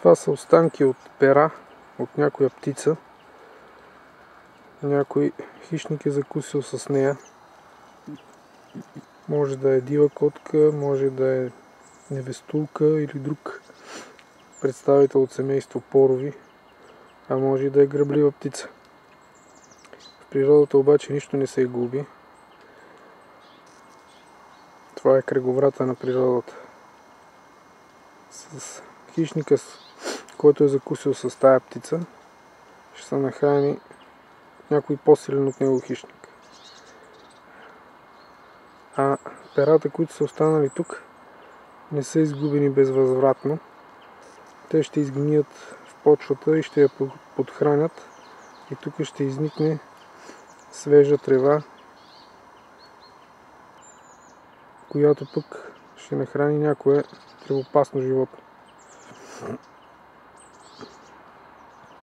Това са останки от пера от някоя птица. Някой хищник е закусил с нея. Може да е дива котка, може да е невестулка или друг представител от семейство порови, а може и да е гръблива птица. В природата обаче нищо не се губи. Това е кръговрата на природата. С хищника, който е закусил с тая птица, ще се нахрани някой по-силен от него хищник. А перата, които са останали тук, не са изгубени безвъзвратно. Те ще изгният в почвата и ще я подхранят. И тук ще изникне свежа трева, която пък ще нахрани някое тревопасно животно.